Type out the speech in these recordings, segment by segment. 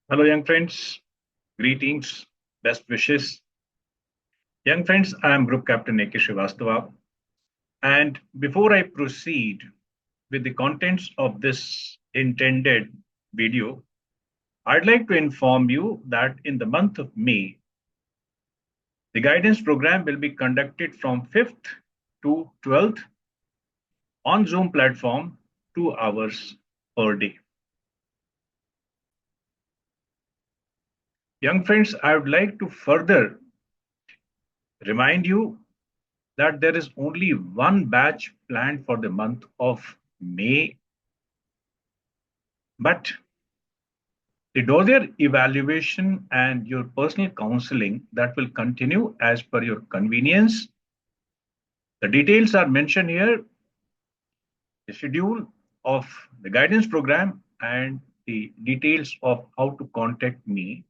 Hello, young friends. Greetings, best wishes. Young friends, I am Group Captain Srivastava. And before I proceed with the contents of this intended video, I'd like to inform you that in the month of May, the guidance program will be conducted from 5th to 12th on Zoom platform, 2 hours per day. Young friends, I would like to further remind you that there is only one batch planned for the month of May, but the dossier evaluation and your personal counseling that will continue as per your convenience. The details are mentioned here, the schedule of the guidance program and the details of how to contact me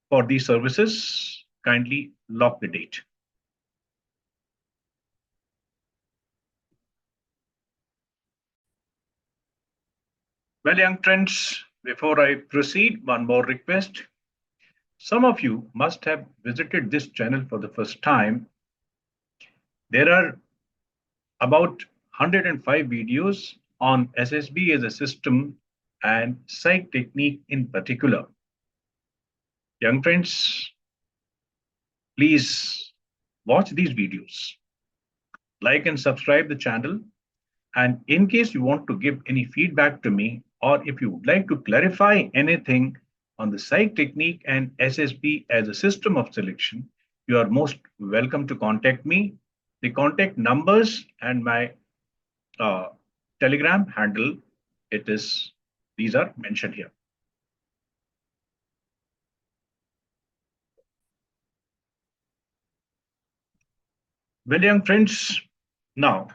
for these services. Kindly lock the date. Well, young friends, before I proceed, one more request. Some of you must have visited this channel for the first time. There are about 105 videos on SSB as a system and psych technique in particular. Young friends, please watch these videos, like and subscribe the channel. And in case you want to give any feedback to me, or if you would like to clarify anything on the psych technique and SSB as a system of selection, you are most welcome to contact me. The contact numbers and my uh, Telegram handle, these are mentioned here. Well, young friends, now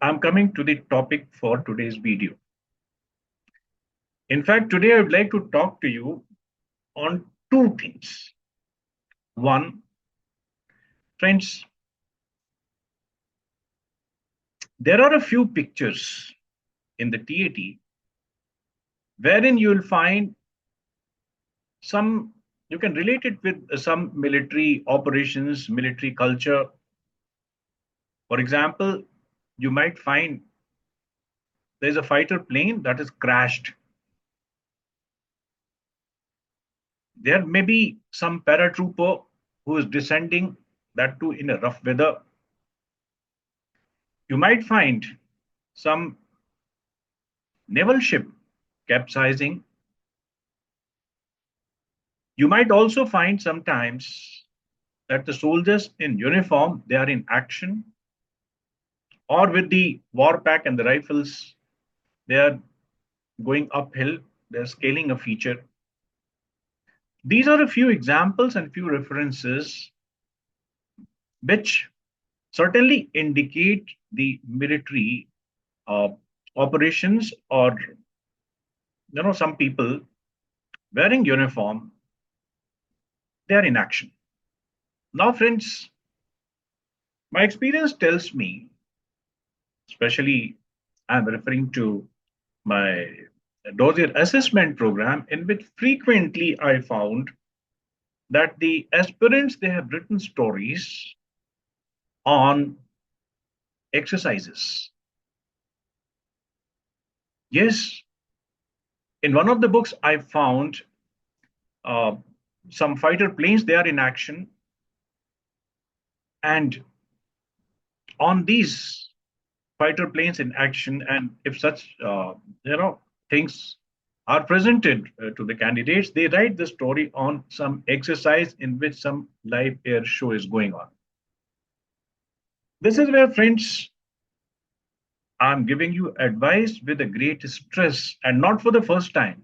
I'm coming to the topic for today's video. In fact, today I would like to talk to you on two things. One, friends, there are a few pictures in the TAT wherein you will find some, you can relate it with some military operations, military culture. For example, you might find there's a fighter plane that is crashed. There may be some paratrooper who is descending, that too in a rough weather. You might find some naval ship capsizing. You might also find sometimes that the soldiers in uniform, they are in action, or with the war pack and the rifles, they are going uphill, they're scaling a feature. These are a few examples and few references which certainly indicate the military uh, operations, or some people wearing uniform, they are in action. Now, friends, my experience tells me, especially I'm referring to my dossier assessment program, in which frequently I found that the aspirants, they have written stories on exercises. Yes, in one of the books I found uh, some fighter planes, they are in action, and on these fighter planes in action, and if such things are presented to the candidates, they write the story on some exercise in which some live air show is going on. This is where, friends, I'm giving you advice with a great stress, and not for the first time.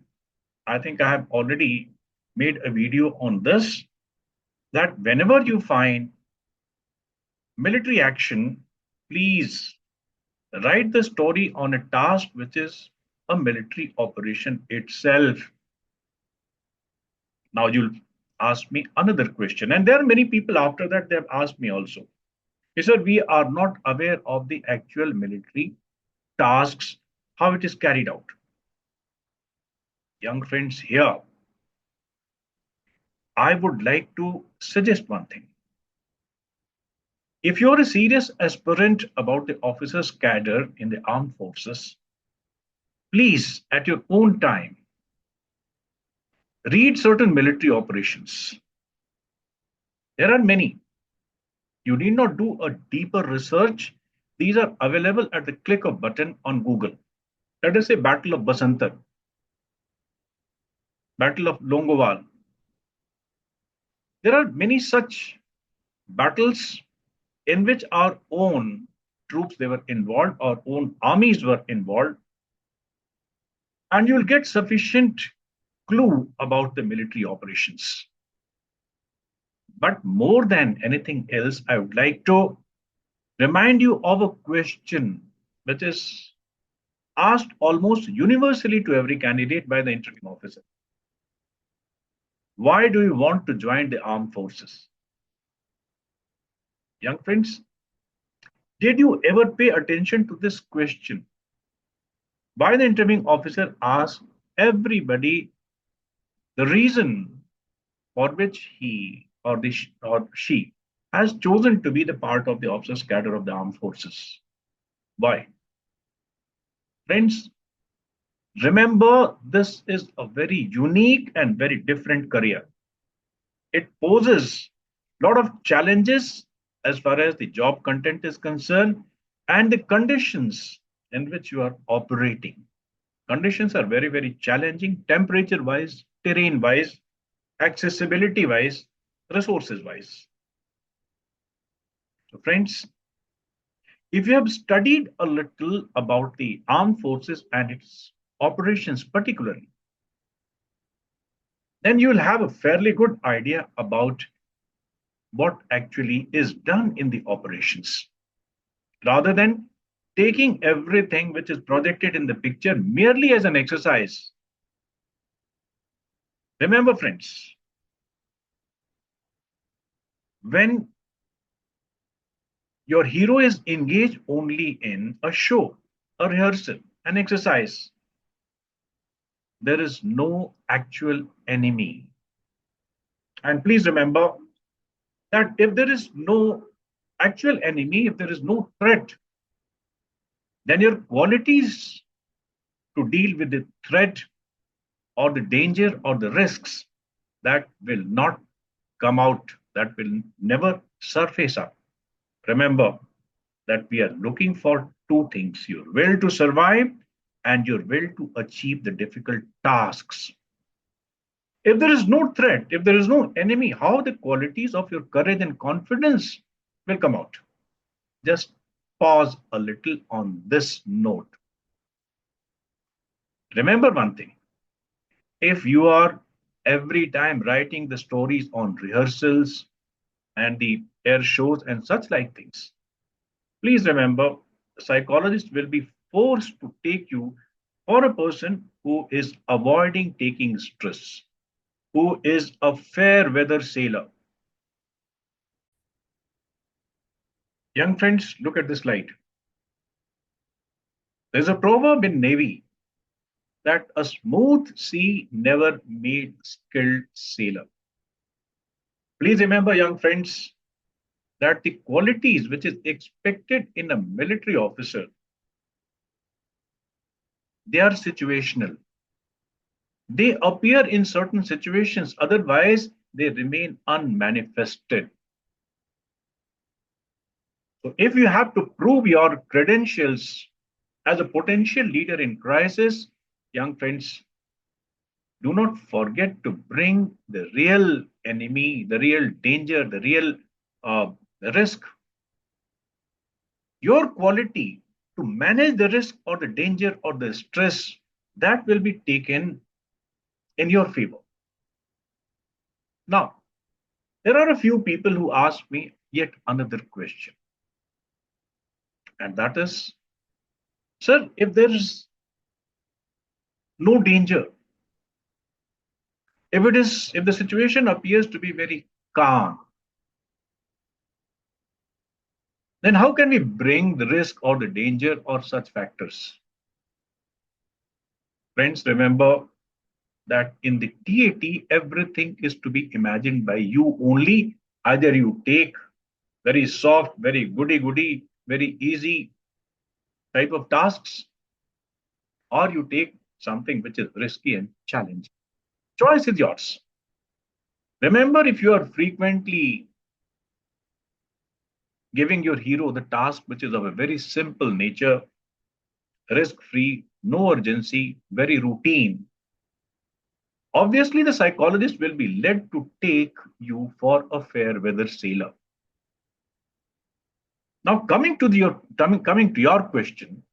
I think I have already made a video on this, that whenever you find military action, please write the story on a task which is a military operation itself. Now you'll ask me another question, and there are many people after that they have asked me also. He said, we are not aware of the actual military tasks, how it is carried out. Young friends, here, I would like to suggest one thing. If you're a serious aspirant about the officer's cadre in the armed forces, please, at your own time, read certain military operations. There are many. You need not do a deeper research. These are available at the click of button on Google. Let us say Battle of Basantar, Battle of Longowal. There are many such battles in which our own troops they were involved, our own armies were involved, and you'll get sufficient clue about the military operations. But more than anything else, I would like to remind you of a question which is asked almost universally to every candidate by the interviewing officer. Why do you want to join the armed forces? Young friends, did you ever pay attention to this question? Why the interviewing officer asks everybody the reason for which he or she has chosen to be the part of the officers cadre of the armed forces. Why? Friends, remember this is a very unique and very different career. It poses a lot of challenges as far as the job content is concerned and the conditions in which you are operating. Conditions are very, very challenging, temperature wise, terrain wise, accessibility wise, resources wise. So, friends, if you have studied a little about the armed forces and its operations particularly, then you will have a fairly good idea about what actually is done in the operations, rather than taking everything which is projected in the picture merely as an exercise. Remember, friends, when your hero is engaged only in a show, a rehearsal, an exercise, there is no actual enemy. And please remember that if there is no actual enemy, if there is no threat, then your qualities to deal with the threat or the danger or the risks that will not come out, that will never surface up. Remember that we are looking for two things: your will to survive and your will to achieve the difficult tasks. If there is no threat, if there is no enemy, how the qualities of your courage and confidence will come out? Just pause a little on this note. Remember one thing: if you are every time writing the stories on rehearsals and the air shows and such like things, please remember the psychologist will be forced to take you for a person who is avoiding taking stress, who is a fair weather sailor. Young friends, look at this slide. There's a proverb in Navy that a smooth sea never made skilled sailor. Please remember, young friends, that the qualities which is expected in a military officer, they are situational. They appear in certain situations, otherwise they remain unmanifested. So if you have to prove your credentials as a potential leader in crisis, young friends, do not forget to bring the real enemy, the real danger, the real uh, risk. Your quality to manage the risk or the danger or the stress, that will be taken in your favor. Now, there are a few people who ask me yet another question, and that is, sir, if there is no danger, if the situation appears to be very calm, then how can we bring the risk or the danger or such factors? Friends, remember that in the TAT, everything is to be imagined by you only. Either you take very soft, very goody goody, very easy type of tasks, or you take something which is risky and challenging. Choice is yours. Remember, if you are frequently giving your hero the task which is of a very simple nature, risk free, no urgency, very routine, obviously the psychologist will be led to take you for a fair weather sailor. Now, coming to your question,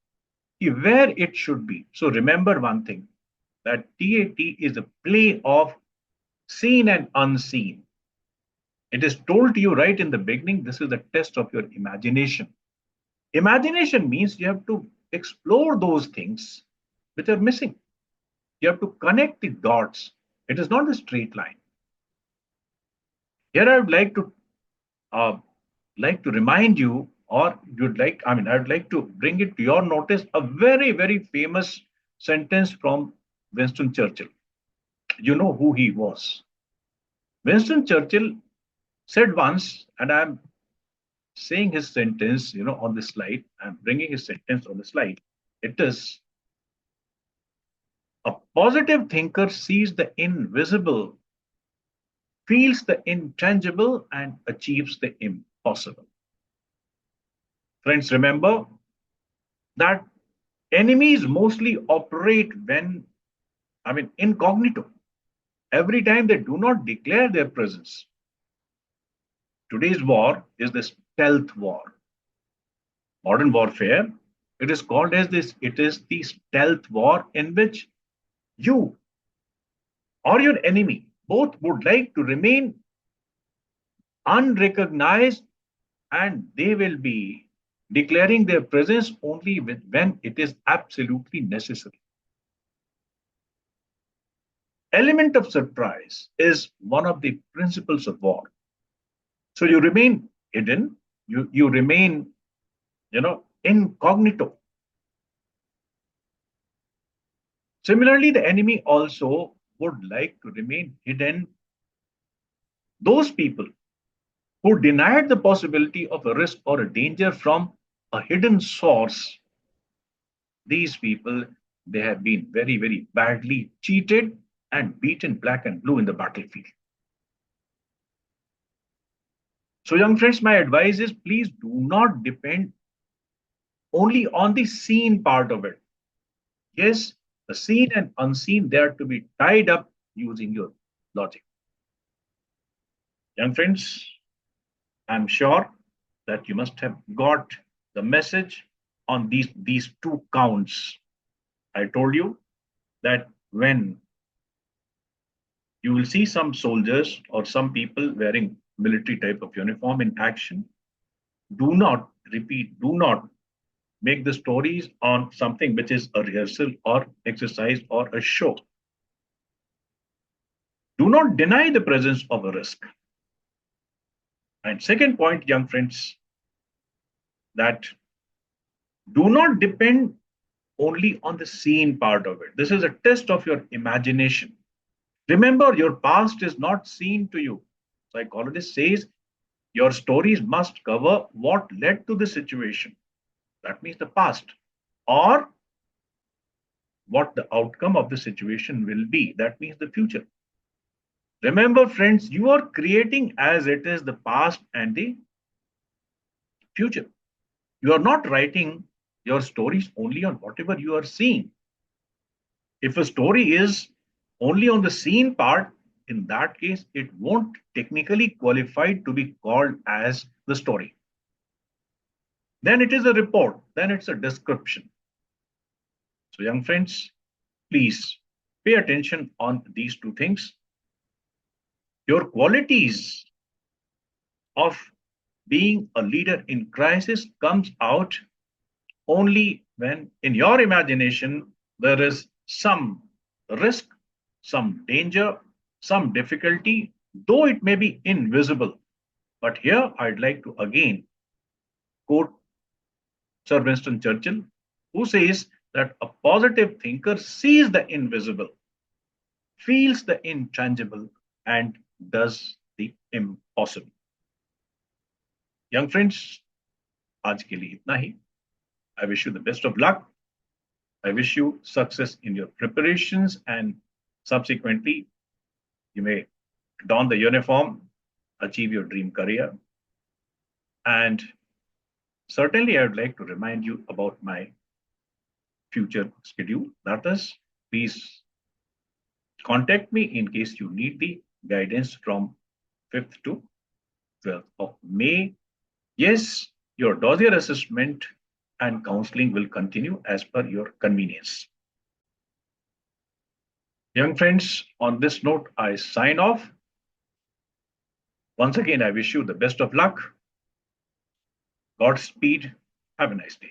where it should be. So remember one thing, that TAT is a play of seen and unseen. It is told to you right in the beginning, this is a test of your imagination. Imagination means you have to explore those things which are missing. You have to connect the dots. It is not a straight line. Here I would uh, like to remind you, or I would like to bring it to your notice, a very, very famous sentence from Winston Churchill. You know who he was. Winston Churchill said once, and I'm saying his sentence, on the slide. I'm bringing his sentence on the slide. It is: a positive thinker sees the invisible, feels the intangible, and achieves the impossible. Friends, remember that enemies mostly operate incognito. Every time they do not declare their presence. Today's war is the stealth war. Modern warfare, it is called as this, it is the stealth war, in which you or your enemy both would like to remain unrecognized, and they will be declaring their presence only when it is absolutely necessary. Element of surprise is one of the principles of war. So you remain hidden, you remain, incognito. Similarly, the enemy also would like to remain hidden. Those people who denied the possibility of a risk or a danger from a hidden source, these people, they have been very, very badly cheated and beaten black and blue in the battlefield. So, young friends, my advice is, please do not depend only on the seen part of it. Yes, the seen and unseen, they are to be tied up using your logic. Young friends, I'm sure that you must have got the message on these two counts. I told you that when you will see some soldiers or some people wearing military type of uniform in action, do not repeat, do not make the stories on something which is a rehearsal or exercise or a show. Do not deny the presence of a risk. And second point, young friends, that do not depend only on the seen part of it. This is a test of your imagination. Remember, your past is not seen to you. Psychologist says your stories must cover what led to the situation. That means the past, or what the outcome of the situation will be. That means the future. Remember, friends, you are creating as it is the past and the future. You are not writing your stories only on whatever you are seeing. If a story is only on the seen part, in that case, it won't technically qualify to be called as the story. Then it is a report, then it's a description. So, young friends, please pay attention on these two things. Your qualities of being a leader in crisis comes out only when in your imagination there is some risk, some danger, some difficulty, though it may be invisible. But here I'd like to again quote Sir Winston Churchill, who says that a positive thinker sees the invisible, feels the intangible and does the impossible. Young friends, आज के लिए इतना ही. I wish you the best of luck. I wish you success in your preparations, and subsequently you may don the uniform, achieve your dream career. And certainly I would like to remind you about my future schedule. That is, please contact me in case you need the guidance from 5th to 12th of May. Yes, your dossier assessment and counseling will continue as per your convenience. Young friends, on this note, I sign off. Once again, I wish you the best of luck. Godspeed. Have a nice day.